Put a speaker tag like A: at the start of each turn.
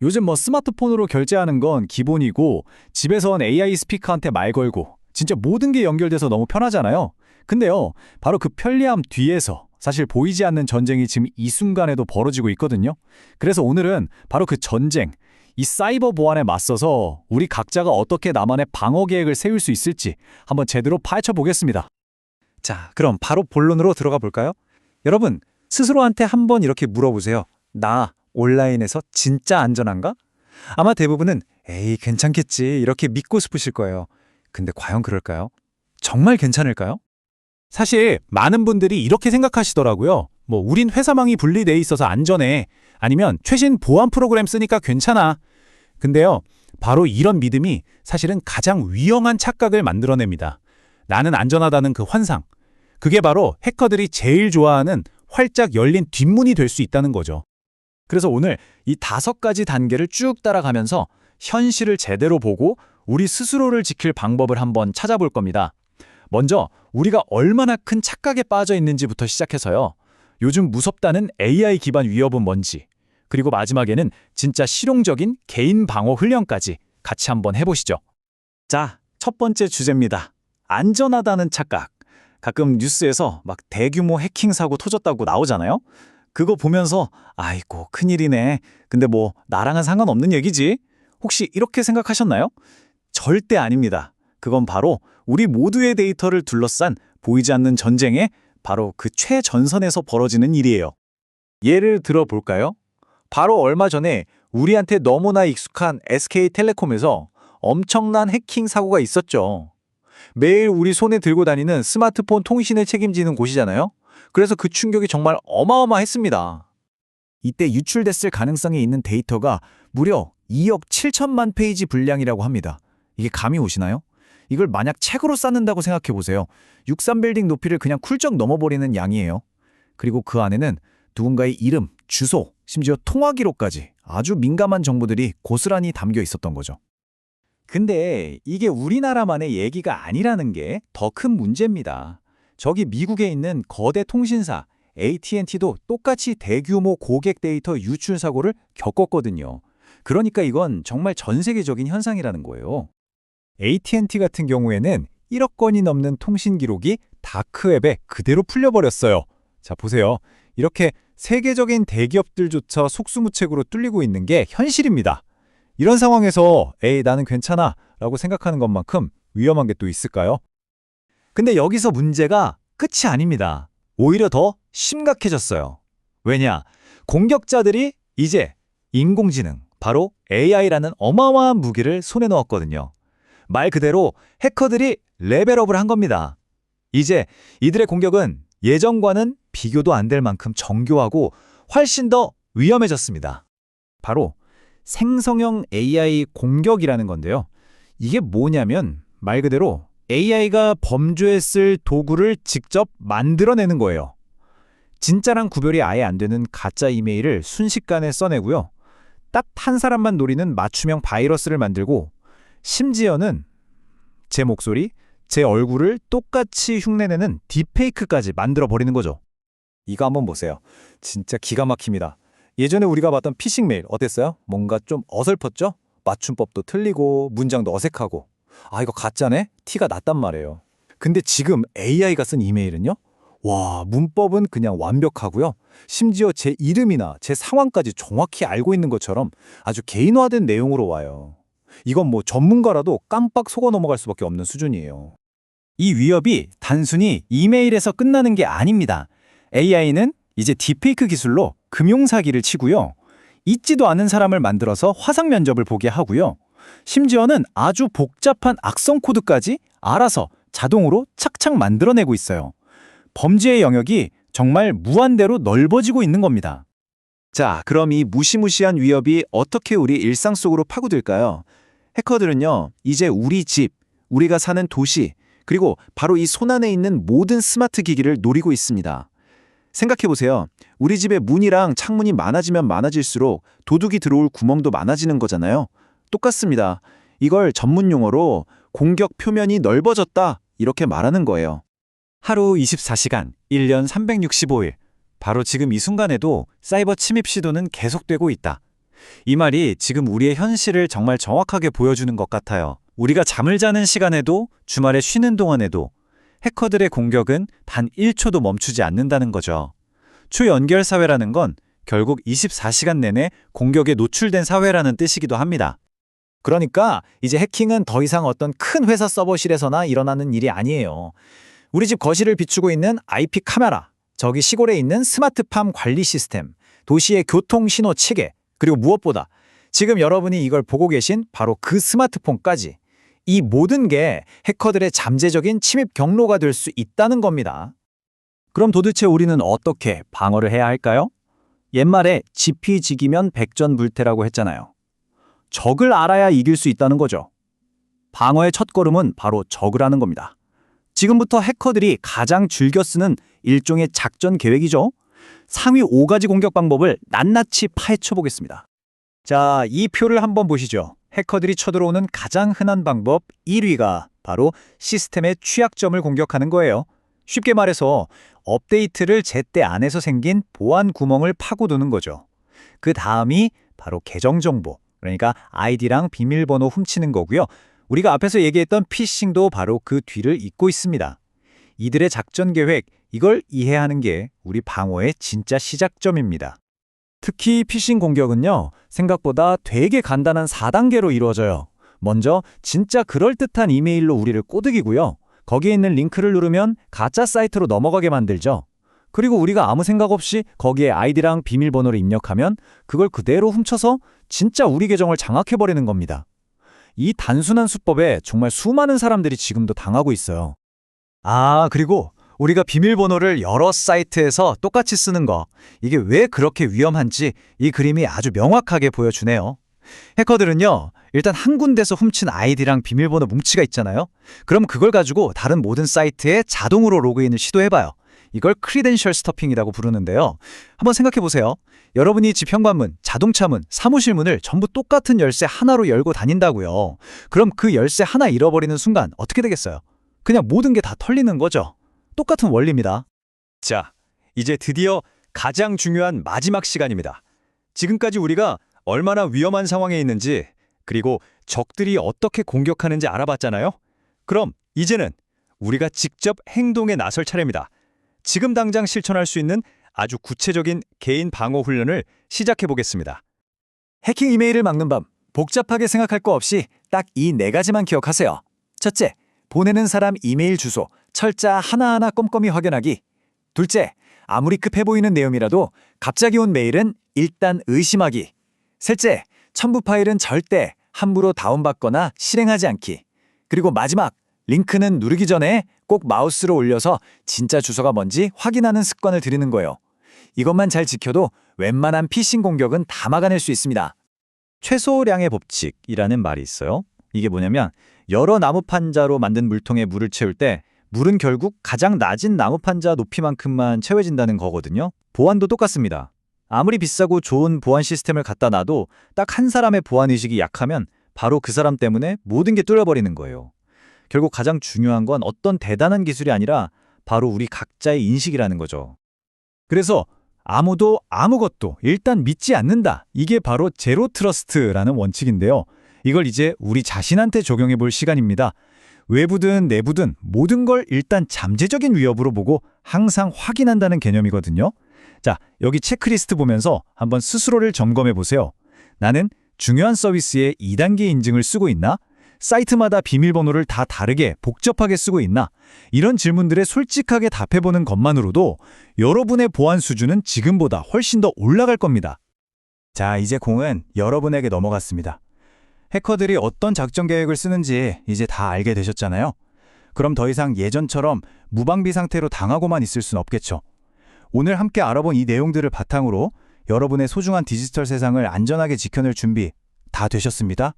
A: 요즘 뭐 스마트폰으로 결제하는 건 기본이고 집에선 AI 스피커한테 말 걸고 진짜 모든 게 연결돼서 너무 편하잖아요. 근데요, 바로 그 편리함 뒤에서 사실 보이지 않는 전쟁이 지금 이 순간에도 벌어지고 있거든요. 그래서 오늘은 바로 그 전쟁, 이 사이버 보안에 맞서서 우리 각자가 어떻게 나만의 방어 계획을 세울 수 있을지 한번 제대로 파헤쳐 보겠습니다.
B: 자, 그럼 바로 본론으로 들어가 볼까요? 여러분, 스스로한테 한번 이렇게 물어보세요. 나 온라인에서 진짜 안전한가? 아마 대부분은 에이, 괜찮겠지 이렇게 믿고 싶으실 거예요. 근데 과연 그럴까요? 정말 괜찮을까요?
C: 사실 많은 분들이 이렇게 생각하시더라고요. 뭐 우린 회사망이 분리돼 있어서 안전해. 아니면 최신 보안 프로그램 쓰니까 괜찮아. 근데요, 바로 이런 믿음이 사실은 가장 위험한 착각을 만들어냅니다. 나는 안전하다는 그 환상. 그게 바로 해커들이 제일 좋아하는 활짝 열린 뒷문이 될 수 있다는 거죠.
A: 그래서 오늘 이 5가지 단계를 쭉 따라가면서 현실을 제대로 보고 우리 스스로를 지킬 방법을 한번 찾아볼 겁니다. 먼저 우리가 얼마나 큰 착각에 빠져 있는지부터 시작해서요. 요즘 무섭다는 AI 기반 위협은 뭔지, 그리고 마지막에는 진짜 실용적인 개인 방어 훈련까지 같이 한번 해보시죠. 자, 첫 번째 주제입니다. 안전하다는 착각. 가끔 뉴스에서 막 대규모 해킹 사고 터졌다고 나오잖아요. 그거 보면서 아이고 큰일이네. 근데 뭐 나랑은 상관없는 얘기지. 혹시 이렇게 생각하셨나요? 절대 아닙니다. 그건 바로 우리 모두의 데이터를 둘러싼 보이지 않는 전쟁의 바로 그 최전선에서 벌어지는 일이에요. 예를 들어볼까요? 바로 얼마 전에 우리한테 너무나 익숙한 SK텔레콤에서 엄청난 해킹 사고가 있었죠. 매일 우리 손에 들고 다니는 스마트폰 통신을 책임지는 곳이잖아요. 그래서 그 충격이 정말 어마어마했습니다. 이때 유출됐을 가능성이 있는 데이터가 무려 2억 7천만 페이지 분량이라고 합니다. 이게 감이 오시나요? 이걸 만약 책으로 쌓는다고 생각해보세요. 63빌딩 높이를 그냥 쿨쩍 넘어버리는 양이에요. 그리고 그 안에는 누군가의 이름, 주소, 심지어 통화 기록까지 아주 민감한 정보들이 고스란히 담겨 있었던 거죠. 근데 이게 우리나라만의 얘기가 아니라는 게 더 큰 문제입니다. 저기 미국에 있는 거대 통신사 AT&T도 똑같이 대규모 고객 데이터 유출 사고를 겪었거든요. 그러니까 이건 정말 전 세계적인 현상이라는 거예요. AT&T 같은 경우에는 1억 건이 넘는 통신 기록이 다크웹에 그대로 풀려버렸어요. 자, 보세요. 이렇게 세계적인 대기업들조차 속수무책으로 뚫리고 있는 게 현실입니다. 이런 상황에서 에이, 나는 괜찮아 라고 생각하는 것만큼 위험한 게 또 있을까요? 근데 여기서 문제가 끝이 아닙니다. 오히려 더 심각해졌어요. 왜냐? 공격자들이 이제 인공지능, 바로 AI라는 어마어마한 무기를 손에 넣었거든요. 말 그대로 해커들이 레벨업을 한 겁니다. 이제 이들의 공격은 예전과는 비교도 안 될 만큼 정교하고 훨씬 더 위험해졌습니다. 바로 생성형 AI 공격이라는 건데요. 이게 뭐냐면 말 그대로 AI가 범죄에 쓸 도구를 직접 만들어내는 거예요. 진짜랑 구별이 아예 안 되는 가짜 이메일을 순식간에 써내고요. 딱 한 사람만 노리는 맞춤형 바이러스를 만들고 심지어는 제 목소리, 제 얼굴을 똑같이 흉내내는 딥페이크까지 만들어버리는 거죠. 이거 한번 보세요. 진짜 기가 막힙니다. 예전에 우리가 봤던 피싱 메일 어땠어요? 뭔가 좀 어설펐죠? 맞춤법도 틀리고 문장도 어색하고 아 이거 가짜네? 티가 났단 말이에요. 근데 지금 AI가 쓴 이메일은요? 와 문법은 그냥 완벽하고요. 심지어 제 이름이나 제 상황까지 정확히 알고 있는 것처럼 아주 개인화된 내용으로 와요. 이건 뭐 전문가라도 깜빡 속아 넘어갈 수밖에 없는 수준이에요. 이 위협이 단순히 이메일에서 끝나는 게 아닙니다. AI는 이제 딥페이크 기술로 금융사기를 치고요. 있지도 않은 사람을 만들어서 화상 면접을 보게 하고요. 심지어는 아주 복잡한 악성 코드까지 알아서 자동으로 착착 만들어내고 있어요. 범죄의 영역이 정말 무한대로 넓어지고 있는 겁니다. 자, 그럼 이 무시무시한 위협이 어떻게 우리 일상 속으로 파고들까요? 해커들은요, 이제 우리 집, 우리가 사는 도시, 그리고 바로 이 손안에 있는 모든 스마트 기기를 노리고 있습니다. 생각해보세요. 우리 집에 문이랑 창문이 많아지면 많아질수록 도둑이 들어올 구멍도 많아지는 거잖아요. 똑같습니다. 이걸 전문 용어로 공격 표면이 넓어졌다 이렇게 말하는 거예요. 하루 24시간, 1년 365일. 바로 지금 이 순간에도 사이버 침입 시도는 계속되고 있다.
B: 이 말이 지금 우리의 현실을 정말 정확하게 보여주는 것 같아요. 우리가 잠을 자는 시간에도 주말에 쉬는 동안에도 해커들의 공격은 단 1초도 멈추지 않는다는 거죠. 초연결 사회라는 건 결국 24시간 내내 공격에 노출된 사회라는 뜻이기도 합니다.
A: 그러니까 이제 해킹은 더 이상 어떤 큰 회사 서버실에서나 일어나는 일이 아니에요. 우리 집 거실을 비추고 있는 IP 카메라, 저기 시골에 있는 스마트팜 관리 시스템, 도시의 교통 신호 체계, 그리고 무엇보다 지금 여러분이 이걸 보고 계신 바로 그 스마트폰까지, 이 모든 게 해커들의 잠재적인 침입 경로가 될 수 있다는 겁니다. 그럼 도대체 우리는 어떻게 방어를 해야 할까요? 옛말에 지피지기면 백전불태라고 했잖아요. 적을 알아야 이길 수 있다는 거죠. 방어의 첫걸음은 바로 적을 아는 겁니다. 지금부터 해커들이 가장 즐겨 쓰는 일종의 작전 계획이죠. 상위 5가지 공격 방법을 낱낱이 파헤쳐 보겠습니다. 자, 이 표를 한번 보시죠. 해커들이 쳐들어오는 가장 흔한 방법 1위가 바로 시스템의 취약점을 공격하는 거예요. 쉽게 말해서 업데이트를 제때 안에서 생긴 보안 구멍을 파고드는 거죠. 그 다음이 바로 계정 정보, 그러니까 아이디랑 비밀번호 훔치는 거고요. 우리가 앞에서 얘기했던 피싱도 바로 그 뒤를 잇고 있습니다. 이들의 작전 계획, 이걸 이해하는 게 우리 방어의 진짜 시작점입니다. 특히 피싱 공격은요, 생각보다 되게 간단한 4단계로 이루어져요. 먼저 진짜 그럴듯한 이메일로 우리를 꼬드기고요. 거기에 있는 링크를 누르면 가짜 사이트로 넘어가게 만들죠. 그리고 우리가 아무 생각 없이 거기에 아이디랑 비밀번호를 입력하면 그걸 그대로 훔쳐서 진짜 우리 계정을 장악해버리는 겁니다. 이 단순한 수법에 정말 수많은 사람들이 지금도 당하고 있어요. 아, 그리고 우리가 비밀번호를 여러 사이트에서 똑같이 쓰는 거, 이게 왜 그렇게 위험한지 이 그림이 아주 명확하게 보여주네요. 해커들은요, 일단 한 군데서 훔친 아이디랑 비밀번호 뭉치가 있잖아요. 그럼 그걸 가지고 다른 모든 사이트에 자동으로 로그인을 시도해봐요. 이걸 크리덴셜 스토핑이라고 부르는데요. 한번 생각해보세요. 여러분이 집 현관문, 자동차 문, 사무실 문을 전부 똑같은 열쇠 하나로 열고 다닌다고요. 그럼 그 열쇠 하나 잃어버리는 순간 어떻게 되겠어요? 그냥 모든 게 다 털리는 거죠. 똑같은 원리입니다. 자, 이제 드디어 가장 중요한 마지막 시간입니다. 지금까지 우리가 얼마나 위험한 상황에 있는지, 그리고 적들이 어떻게 공격하는지 알아봤잖아요. 그럼 이제는 우리가 직접 행동에 나설 차례입니다. 지금 당장 실천할 수 있는 아주 구체적인 개인 방어 훈련을 시작해 보겠습니다. 해킹 이메일을 막는 법, 복잡하게 생각할 거 없이 딱 이 4가지만 기억하세요. 첫째, 보내는 사람 이메일 주소, 철자 하나하나 꼼꼼히 확인하기. 둘째, 아무리 급해 보이는 내용이라도 갑자기 온 메일은 일단 의심하기. 셋째, 첨부 파일은 절대 함부로 다운받거나 실행하지 않기. 그리고 마지막, 링크는 누르기 전에 꼭 마우스로 올려서 진짜 주소가 뭔지 확인하는 습관을 들이는 거예요. 이것만 잘 지켜도 웬만한 피싱 공격은 다 막아낼 수 있습니다. 최소량의 법칙이라는 말이 있어요. 이게 뭐냐면 여러 나무 판자로 만든 물통에 물을 채울 때 물은 결국 가장 낮은 나무 판자 높이만큼만 채워진다는 거거든요. 보안도 똑같습니다. 아무리 비싸고 좋은 보안 시스템을 갖다 놔도 딱 한 사람의 보안 의식이 약하면 바로 그 사람 때문에 모든 게 뚫려버리는 거예요. 결국 가장 중요한 건 어떤 대단한 기술이 아니라 바로 우리 각자의 인식이라는 거죠. 그래서 아무도 아무것도 일단 믿지 않는다. 이게 바로 제로 트러스트라는 원칙인데요. 이걸 이제 우리 자신한테 적용해 볼 시간입니다. 외부든 내부든 모든 걸 일단 잠재적인 위협으로 보고 항상 확인한다는 개념이거든요. 자, 여기 체크리스트 보면서 한번 스스로를 점검해 보세요. 나는 중요한 서비스에 2단계 인증을 쓰고 있나? 사이트마다 비밀번호를 다 다르게 복잡하게 쓰고 있나? 이런 질문들에 솔직하게 답해보는 것만으로도 여러분의 보안 수준은 지금보다 훨씬 더 올라갈 겁니다. 자, 이제 공은 여러분에게 넘어갔습니다. 해커들이 어떤 작전 계획을 쓰는지 이제 다 알게 되셨잖아요. 그럼 더 이상 예전처럼 무방비 상태로 당하고만 있을 순 없겠죠. 오늘 함께 알아본 이 내용들을 바탕으로 여러분의 소중한 디지털 세상을 안전하게 지켜낼 준비 다 되셨습니다.